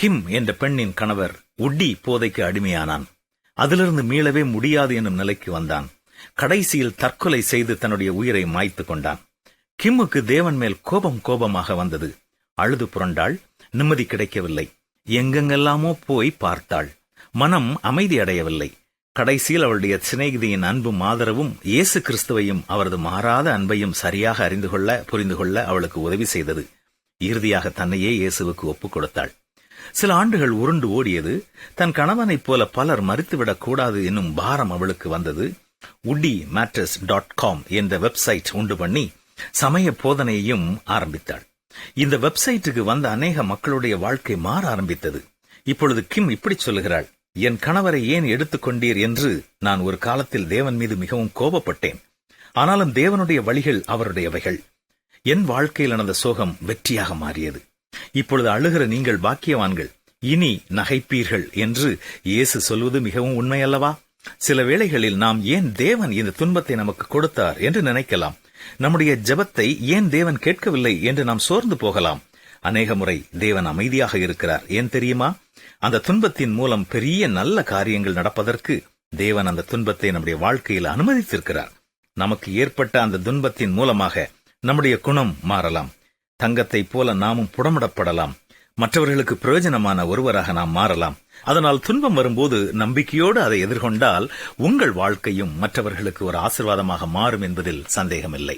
கிம் என்ற பெண்ணின் கணவர் உட்டி போதைக்கு அடிமையானான். அதிலிருந்து மீளவே முடியாது என்னும் நிலைக்கு வந்தான். கடைசியில் தற்கொலை செய்து தன்னுடைய உயிரை மாய்த்து கொண்டான். கிம்முக்கு தேவன் மேல் கோபமாக வந்தது. அழுது புரண்டாள். நிம்மதி கிடைக்கவில்லை. எங்கெங்கெல்லாமோ போய் பார்த்தாள். மனம் அமைதி அடையவில்லை. கடைசியில் அவளுடைய சிநேகிதியின் அன்பும் ஆதரவும் இயேசு கிறிஸ்துவையும் அவரது மாறாத அன்பையும் சரியாக புரிந்து கொள்ள அவளுக்கு உதவி செய்தது. இறுதியாக தன்னையே இயேசுவுக்கு ஒப்புக் கொடுத்தாள். சில ஆண்டுகள் உருண்டு ஓடியது. தன் கணவனைப் போல பலர் மறித்துவிடக் கூடாது என்னும் பாரம் அவளுக்கு வந்தது. woodymactress.com என்ற வெப்சைட் உண்டு பண்ணி சமய போதனையையும் ஆரம்பித்தாள். இந்த வெப்சைட்டுக்கு வந்த அநேக மக்களுடைய வாழ்க்கை மாற ஆரம்பித்தது. இப்பொழுது கிம் இப்படி சொல்லுகிறாள், என் கணவரை ஏன் எடுத்துக்கொண்டீர் என்று நான் ஒரு காலத்தில் தேவன் மீது மிகவும் கோபப்பட்டேன். ஆனாலும் தேவனுடைய வழிகள் அவருடையவைகள். என் வாழ்க்கையில் நடந்த சோகம் வெற்றியாக மாறியது. இப்பொழுது அழுகிற நீங்கள் பாக்கியவான்கள், இனி நகைப்பீர்கள் என்று இயேசு சொல்வது மிகவும் உண்மையல்லவா? சில வேளைகளில் நாம் ஏன் தேவன் இந்த துன்பத்தை நமக்கு கொடுத்தார் என்று நினைக்கலாம். நம்முடைய ஜெபத்தை ஏன் தேவன் கேட்கவில்லை என்று நாம் சோர்ந்து போகலாம். அநேக முறை தேவன் அமைதியாக இருக்கிறார். ஏன் தெரியுமா? அந்த துன்பத்தின் மூலம் பெரிய நல்ல காரியங்கள் நடப்பதற்கு தேவன் அந்த துன்பத்தை நம்முடைய வாழ்க்கையில் அனுமதித்திருக்கிறார். நமக்கு ஏற்பட்ட அந்த துன்பத்தின் மூலமாக நம்முடைய குணம் மாறலாம். தங்கத்தைப் போல நாமும் புடமிடப்படலாம். மற்றவர்களுக்கு பிரயோஜனமான ஒருவராக நாம் மாறலாம். அதனால் துன்பம் வரும்போது நம்பிக்கையோடு அதை எதிர்கொண்டால் உங்கள் வாழ்க்கையும் மற்றவர்களுக்கு ஒரு ஆசீர்வாதமாக மாறும் என்பதில் சந்தேகமில்லை.